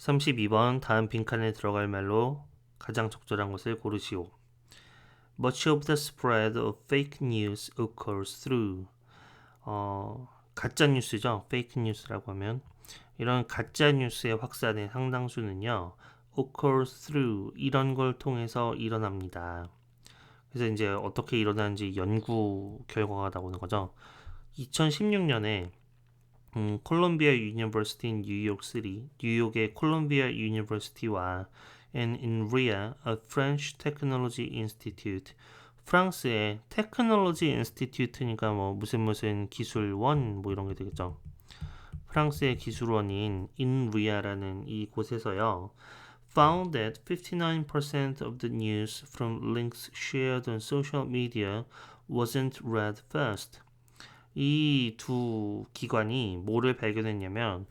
32번 다음 빈칸에 들어갈 말로 가장 적절한 것을 고르시오. Much of the spread of fake news occurs through 가짜 뉴스죠. fake news라고 하면 이런 가짜 뉴스의 확산의 상당수는요. occurs through 이런 걸 통해서 일어납니다. 그래서 이제 어떻게 일어나는지 연구 결과가 나오는 거죠. 2016년에 콜롬비아 유니버시티 뉴욕시티, 뉴욕의 콜롬비아 유니버시티와 and INRIA, a French Technology Institute, 프랑스의 테크놀로지 인스티튜트니까 뭐 무슨 기술원 뭐 이런 게 되겠죠. 프랑스의 기술원인 INRIA라는 이 곳에서요. found that 59% of the news from links shared on social media wasn't read first. 이 두 기관이 뭐를 발견했냐면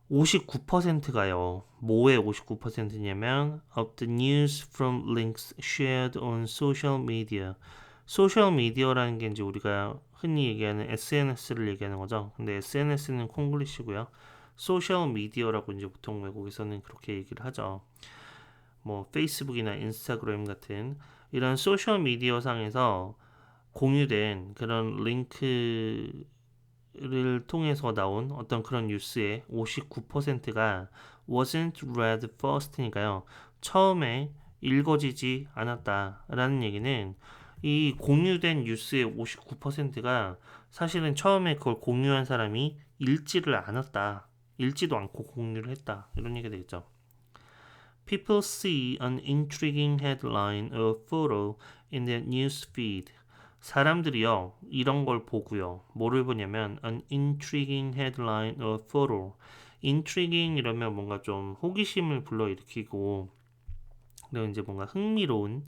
59%가요. 뭐의 59%냐면 of the news from links shared on social media. 소셜 미디어라는 게 이제 우리가 흔히 얘기하는 SNS를 얘기하는 거죠. 근데 SNS는 콩글리시고요. 소셜 미디어라고 이제 보통 외국에서는 그렇게 얘기를 하죠. 뭐 페이스북이나 인스타그램 같은 이런 소셜 미디어 상에서 공유된 그런 링크를 통해서 나온 어떤 그런 뉴스의 59%가 wasn't read first니까요. 처음에 읽어지지 않았다라는 얘기는 이 공유된 뉴스의 59%가 사실은 처음에 그걸 공유한 사람이 읽지를 않았다. 읽지도 않고 공유를 했다. 이런 얘기가 되겠죠. People see an intriguing headline or photo in their news feed. 사람들이요, 이런 걸 보고요. 뭐를 보냐면 an intriguing headline or photo. intriguing 이러면 뭔가 좀 호기심을 불러일으키고 그리고 이제 뭔가 흥미로운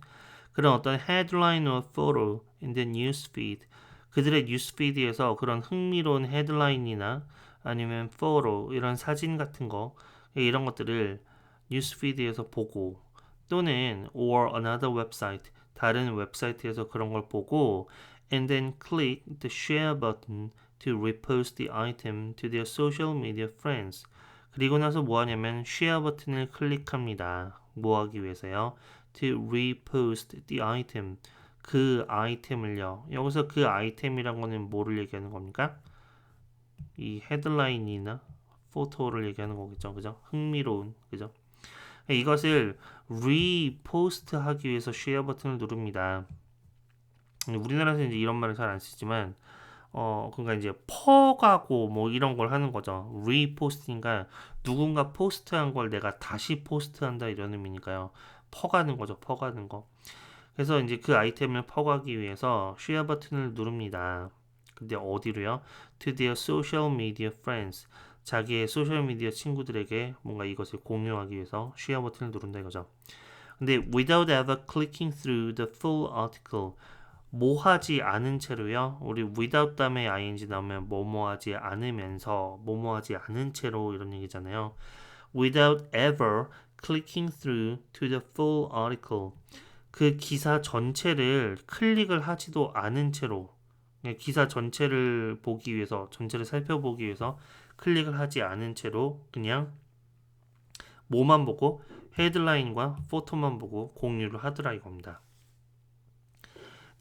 그런 어떤 headline or photo in the news feed. 그들의 뉴스 피드에서 그런 흥미로운 헤드라인이나 아니면 photo 이런 사진 같은 거 이런 것들을 뉴스피드에서 보고 또는 or another website 다른 웹사이트에서 그런 걸 보고 and then click the share button to repost the item to their social media friends. 그리고 나서 뭐 하냐면 share 버튼을 클릭합니다. 뭐 하기 위해서요? to repost the item. 그 아이템을요. 여기서 그 아이템이란 거는 뭐를 얘기하는 겁니까? 이 헤드라인이나 포토를 얘기하는 거겠죠. 그죠? 흥미로운. 그죠? 이것을 리포스트 하기 위해서 쉐어 버튼을 누릅니다. 우리나라에서 이제 이런 말을 잘 안 쓰지만 그러니까 이제 퍼가고 뭐 이런 걸 하는 거죠. 리포스트니까 누군가 포스트한 걸 내가 다시 포스트한다 이런 의미니까요. 퍼가는 거죠. 퍼가는 거. 그래서 이제 그 아이템을 퍼가기 위해서 쉐어 버튼을 누릅니다. 근데 어디로요? To their social media friends. 자기의 소셜미디어 친구들에게 뭔가 이것을 공유하기 위해서 쉐어 버튼을 누른다 이거죠. 근데 without ever clicking through the full article 뭐 하지 않은 채로요. 우리 without 다음에 ing 나오면 뭐뭐 하지 않으면서 뭐뭐 하지 않은 채로 이런 얘기잖아요. without ever clicking through to the full article 그 기사 전체를 클릭을 하지도 않은 채로 기사 전체를 보기 위해서 전체를 살펴보기 위해서 클릭을 하지 않은 채로 그냥 뭐만 보고 헤드라인과 포토만 보고 공유를 하더라 이겁니다.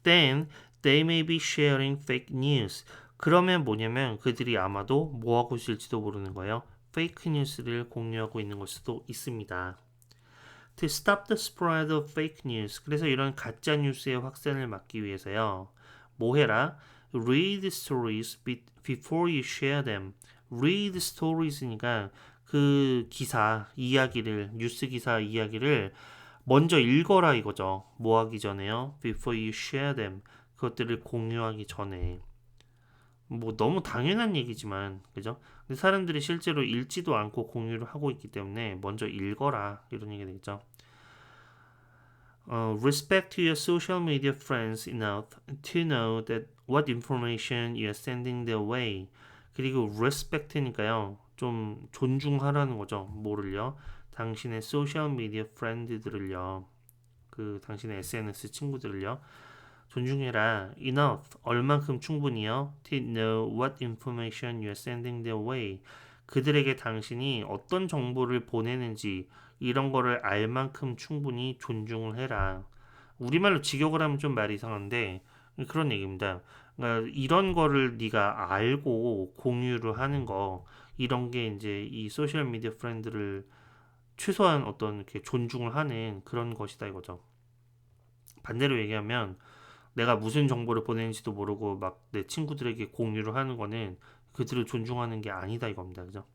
Then they may be sharing fake news. 그러면 뭐냐면 그들이 아마도 뭐하고 있을지도 모르는 거예요. 페이크 뉴스를 공유하고 있는 걸 수도 있습니다. To stop the spread of fake news. 그래서 이런 가짜 뉴스의 확산을 막기 위해서요. 뭐 해라? Read stories before you share them. Read stories니까 그 기사, 이야기를, 뉴스 기사 이야기를 먼저 읽어라 이거죠. 뭐 하기 전에요? Before you share them. 그것들을 공유하기 전에. 뭐 너무 당연한 얘기지만, 그죠? 근데 사람들이 실제로 읽지도 않고 공유를 하고 있기 때문에 먼저 읽어라 이런 얘기 되겠죠. Respect to your social media friends enough to know that what information you are sending their way. 그리고 respect니까요. 좀 존중하라는 거죠. 뭐를요? 당신의 소셜 미디어 프렌드들을요. 그 당신의 SNS 친구들을요. 존중해라. Enough. 얼만큼 충분히요. To know what information you are sending their way. 그들에게 당신이 어떤 정보를 보내는지 이런 거를 알 만큼 충분히 존중을 해라. 우리말로 직역을 하면 좀 말이 이상한데 그런 얘기입니다. 그러니까 이런 거를 네가 알고 공유를 하는 거 이런 게 이제 이 소셜 미디어 프렌드를 최소한 어떤 이렇게 존중을 하는 그런 것이다 이거죠. 반대로 얘기하면 내가 무슨 정보를 보내는지도 모르고 막 내 친구들에게 공유를 하는 거는 그들을 존중하는 게 아니다 이겁니다. 그죠?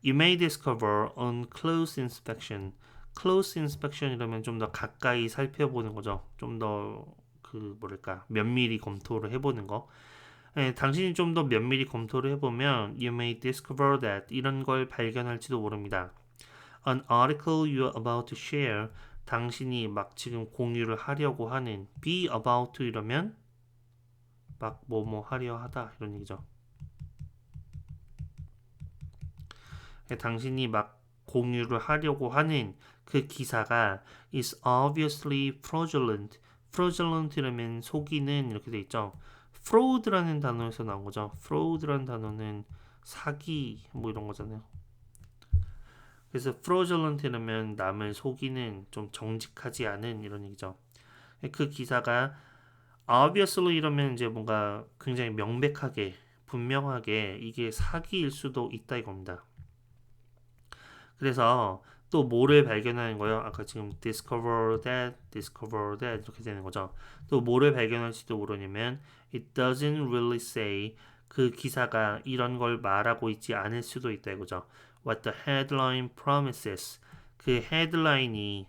You may discover on close inspection. close inspection 이러면 좀 더 가까이 살펴보는 거죠. 좀 더 그 뭐랄까 면밀히 검토를 해보는 거. 예, 당신이 좀 더 면밀히 검토를 해보면 you may discover that 이런 걸 발견할지도 모릅니다. An article you're about to share 당신이 막 지금 공유를 하려고 하는 be about to 이러면 막 뭐뭐 하려 하다 이런 얘기죠. 당신이 막 공유를 하려고 하는 그 기사가 is obviously fraudulent. fraudulent이라면 속이는 이렇게 돼 있죠. fraud라는 단어에서 나온 거죠. fraud라는 단어는 사기 뭐 이런 거잖아요. 그래서 fraudulent이라면 남을 속이는 좀 정직하지 않은 이런 얘기죠. 그 기사가 obviously 이러면 이제 뭔가 굉장히 명백하게 분명하게 이게 사기일 수도 있다 이겁니다. 그래서 또 뭐를 발견하는 거예요? 아까 지금 discover that 이렇게 되는 거죠. 또 뭐를 발견할지도 모르냐면 it doesn't really say 그 기사가 이런 걸 말하고 있지 않을 수도 있다 이거죠. What the headline promises 그 헤드라인은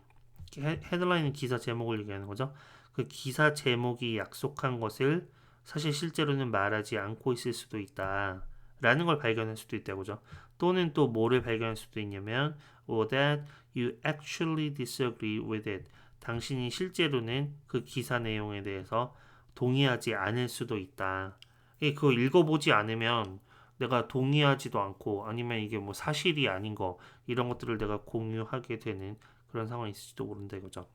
기사 제목을 얘기하는 거죠. 그 기사 제목이 약속한 것을 사실 실제로는 말하지 않고 있을 수도 있다. 라는 걸 발견할 수도 있다고 죠. 또는 또 뭐를 발견할 수도 있냐면 or that you actually disagree with it. 당신이 실제로는 그 기사 내용에 대해서 동의하지 않을 수도 있다. 그거 읽어보지 않으면 내가 동의하지도 않고 아니면 이게 뭐 사실이 아닌 거 이런 것들을 내가 공유하게 되는 그런 상황이 있을지도 모른다 이거죠.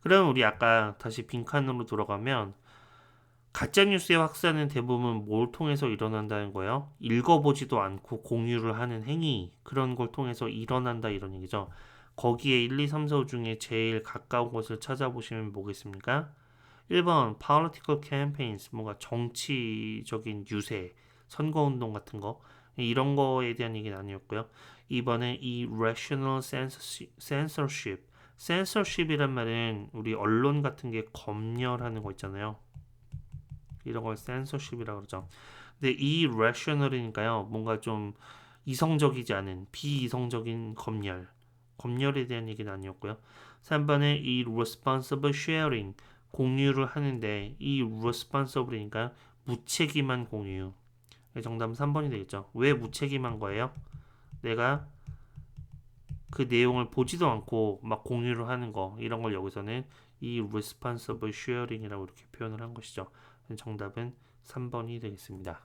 그럼 우리 아까 다시 빈칸으로 돌아가면 가짜뉴스의 확산은 대부분 뭘 통해서 일어난다는 거예요? 읽어보지도 않고 공유를 하는 행위 그런 걸 통해서 일어난다 이런 얘기죠. 거기에 1, 2, 3, 4 중에 제일 가까운 것을 찾아보시면 뭐겠습니까? 1번 political campaigns 뭔가 정치적인 유세 선거운동 같은 거 이런 거에 대한 얘기는 아니었고요. 2번은 irrational censorship censorship이란 말은 우리 언론 같은 게 검열하는 거 있잖아요. 이런 걸 censorship이라고 그러죠. 근데 이 rational이니까요. 뭔가 좀 이성적이지 않은 비이성적인 검열에 대한 얘기는 아니었고요. 3번에 이 responsible sharing 공유를 하는데 이 responsible이니까 무책임한 공유. 정답은 3번이 되겠죠. 왜 무책임한 거예요? 내가 그 내용을 보지도 않고 막 공유를 하는 거 이런 걸 여기서는 이 responsible sharing이라고 이렇게 표현을 한 것이죠. 정답은 3번이 되겠습니다.